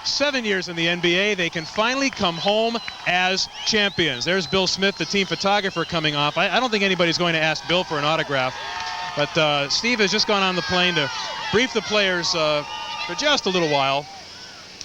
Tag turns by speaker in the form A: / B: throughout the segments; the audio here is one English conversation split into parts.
A: 7 years in the NBA, they can finally come home as champions. There's Bill Smith, the team photographer, coming off. I don't think anybody's going to ask Bill for an autograph, but Steve has just gone on the plane to brief the players for just a little while.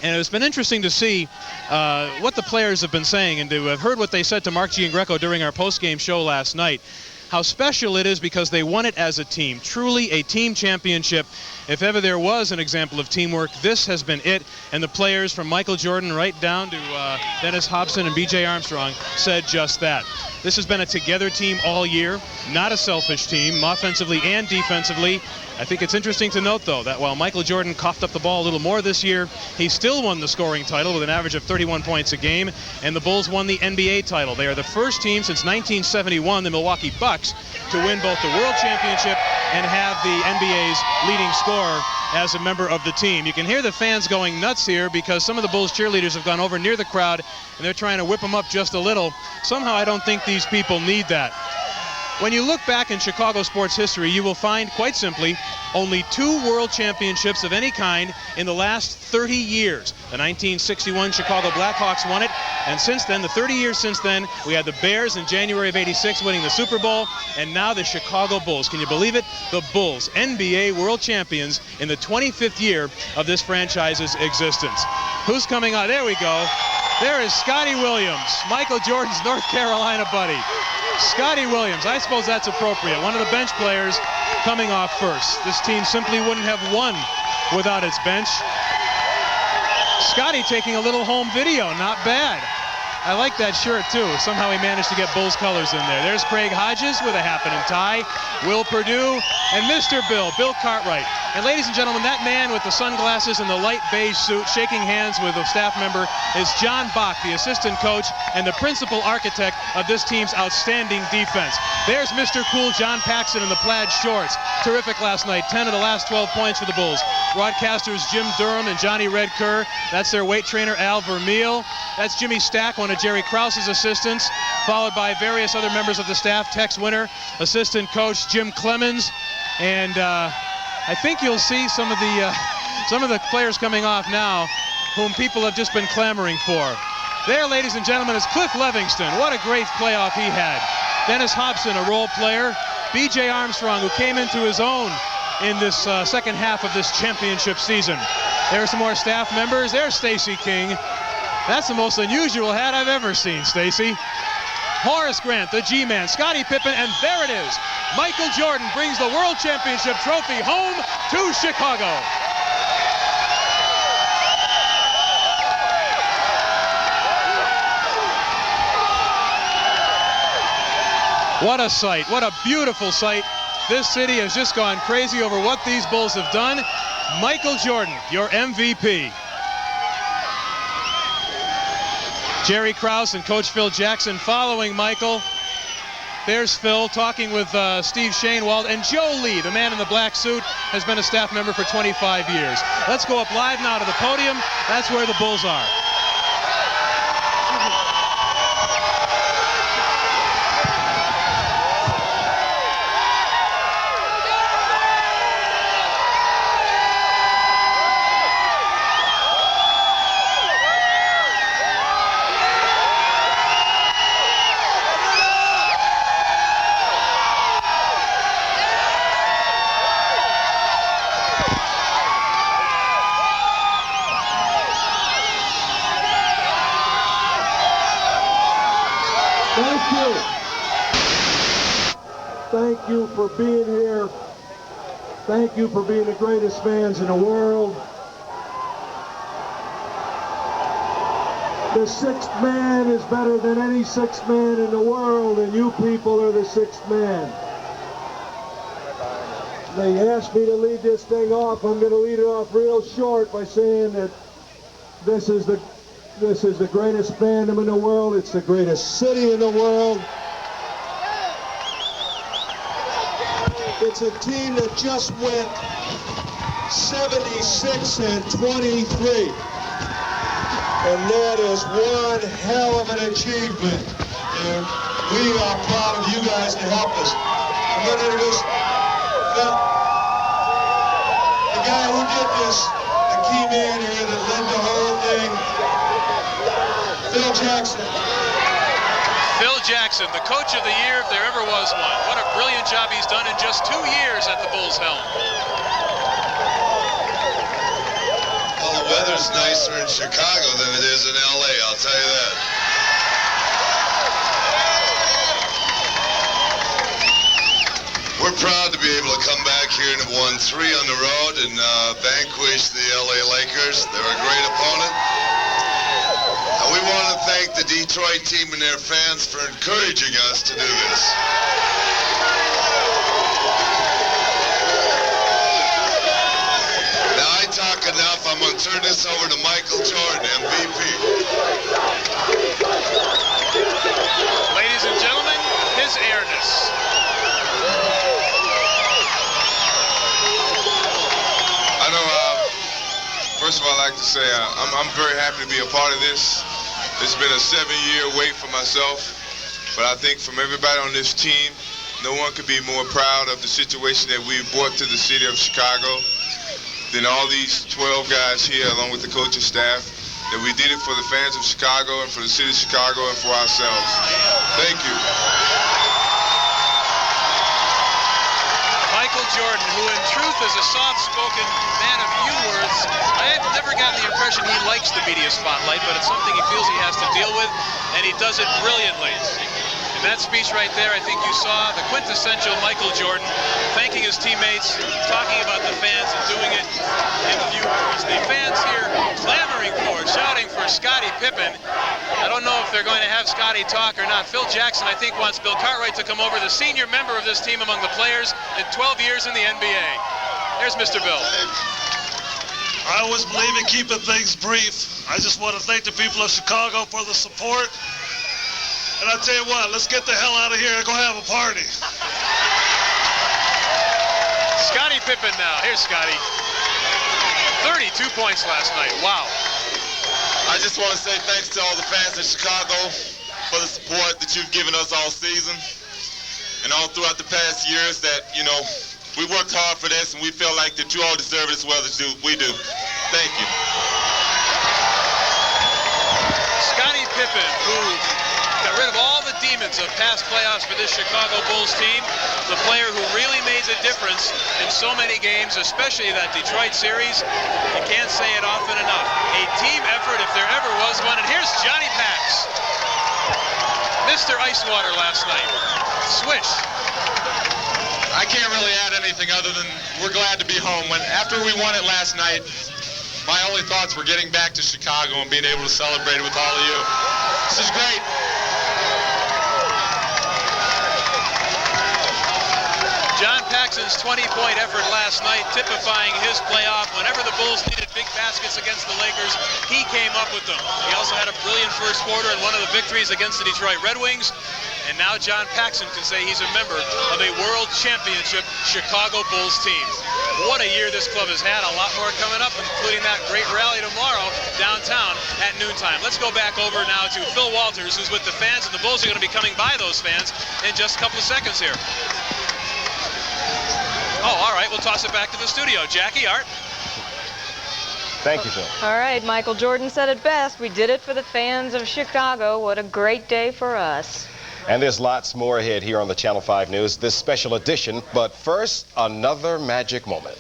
A: And it's been interesting to see what the players have been saying, and to have heard what they said to Mark Giangreco during our post-game show last night. How special it is because they won it as a team. Truly a team championship. If ever there was an example of teamwork, this has been it. And the players from Michael Jordan right down to Dennis Hobson and B.J. Armstrong said just that. This has been a together team all year, not a selfish team, offensively and defensively. I think it's interesting to note, though, that while Michael Jordan coughed up the ball a little more this year, he still won the scoring title with an average of 31 points a game, and the Bulls won the NBA title. They are the first team since 1971, the Milwaukee Bucks, to win both the World Championship and have the NBA's leading scorer as a member of the team. You can hear the fans going nuts here because some of the Bulls cheerleaders have gone over near the crowd, and they're trying to whip them up just a little. Somehow I don't think these people need that. When you look back in Chicago sports history, you will find, quite simply, only 2 world championships of any kind in the last 30 years. The 1961 Chicago Blackhawks won it, and since then, the 30 years since then, we had the Bears in January of '86 winning the Super Bowl, and now the Chicago Bulls. Can you believe it? The Bulls, NBA world champions in the 25th year of this franchise's existence. Who's coming on? There we go. There is Scotty Williams, Michael Jordan's North Carolina buddy. Scotty Williams, I suppose that's appropriate. One of the bench players coming off first. This team simply wouldn't have won without its bench. Scotty taking a little home video, not bad. I like that shirt too. Somehow he managed to get Bulls colors in there. There's Craig Hodges with a happening tie. Will Perdue and Mr. Bill Cartwright. And ladies and gentlemen, that man with the sunglasses and the light beige suit shaking hands with a staff member is John Bach, the assistant coach and the principal architect of this team's outstanding defense. There's Mr. Cool John Paxson in the plaid shorts. Terrific last night. 10 of the last 12 points for the Bulls. Broadcasters Jim Durham and Johnny Red Kerr. That's their weight trainer Al Vermeil. That's Jimmy Stack, one of Jerry Krause's assistants, followed by various other members of the staff. Tex Winter, assistant coach Jim Clemens, and I think you'll see some of the players coming off now whom people have just been clamoring for. There, ladies and gentlemen, is Cliff Levingston. What a great playoff he had. Dennis Hobson, a role player. B.J. Armstrong, who came into his own in this second half of this championship season. There are some more staff members. There's Stacey King. That's the most unusual hat I've ever seen, Stacey. Horace Grant, the G-Man, Scottie Pippen, and there it is. Michael Jordan brings the World Championship trophy home to Chicago. What a sight. What a beautiful sight. This city has just gone crazy over what these Bulls have done. Michael Jordan, your MVP. Jerry Krause and Coach Phil Jackson following Michael. There's Phil talking with Steve Shainwald, and Joe Lee, the man in the black suit, has been a staff member for 25 years. Let's go up live now to the podium. That's where the Bulls are.
B: Thank you for being here. Thank you for being the greatest fans in the world. The sixth man is better than any sixth man in the world, and you people are the sixth man. They asked me to lead this thing off. I'm going to lead it off real short by saying that this is the greatest fandom in the world. It's the greatest city in the world. It's a team that just went 76-23. And that is one hell of an achievement. And we are proud of you guys to help us. I'm going to introduce the guy who did this, the key man here that led the whole thing. Phil Jackson.
A: Phil Jackson, the coach of the year if there ever was one. What a brilliant job he's done in just 2 years at the Bulls helm.
C: Well, the weather's nicer in Chicago than it is in LA, I'll tell you that. We're proud to be able to come back here and have won 3 on the road and vanquish the LA Lakers. They're a great opponent. And we want to thank the Detroit team and their fans for encouraging us to do this. Now I talk enough. I'm going to turn this over to Michael Jordan, MVP.
A: Ladies and gentlemen, his airness.
D: First of all, I'd like to say I'm very happy to be a part of this. It's been a 7-year wait for myself, but I think from everybody on this team, no one could be more proud of the situation that we brought to the city of Chicago than all these 12 guys here, along with the coaching staff, that we did it for the fans of Chicago and for the city of Chicago and for ourselves. Thank you.
A: Michael Jordan, who in truth is a soft-spoken man of few words. I've never gotten the impression he likes the media spotlight, but it's something he feels he has to deal with, and he does it brilliantly. In that speech right there, I think you saw the quintessential Michael Jordan thanking his teammates, talking about the fans, and doing it in few words. The fans here clamoring for, shouting for Scottie Pippen. I don't know if they're going to have Scottie talk or not. Phil Jackson, I think, wants Bill Cartwright to come over, the senior member of this team among the players in 12 years in the NBA. There's Mr. Bill.
E: I always believe in keeping things brief. I just want to thank the people of Chicago for the support. And I tell you what, let's get the hell out of here and go have a party.
A: Scottie Pippen now. Here's Scottie. 32 points last night. Wow.
C: I just want to say thanks to all the fans in Chicago for the support that you've given us all season and all throughout the past years that, you know, we worked hard for this and we feel like that you all deserve it as well as we do. Thank you.
A: Scottie Pippen, who got rid of all the demons of past playoffs for this Chicago Bulls team, the player who really made a difference in so many games, especially that Detroit series. You can't say it often enough. A team effort if there ever was one. And here's Johnny Pax. Mr. Icewater last night. Swish.
F: I can't really add anything other than we're glad to be home. After we won it last night, my only thoughts were getting back to Chicago and being able to celebrate it with all of you. This is great.
A: John Paxson's 20-point effort last night, typifying his playoff. Whenever the Bulls needed big baskets against the Lakers, he came up with them. He also had a brilliant first quarter in one of the victories against the Detroit Red Wings. And now John Paxson can say he's a member of a World Championship Chicago Bulls team. What a year this club has had. A lot more coming up, including that great rally tomorrow downtown at noontime. Let's go back over now to Phil Walters, who's with the fans, and the Bulls are going to be coming by those fans in just a couple of seconds here. Oh, all right, we'll toss it back to the studio. Jackie, Art.
G: Thank you, Phil.
H: All right, Michael Jordan said it best. We did it for the fans of Chicago. What a great day for us.
G: And there's lots more ahead here on the Channel 5 News, this special edition. But first, another magic moment.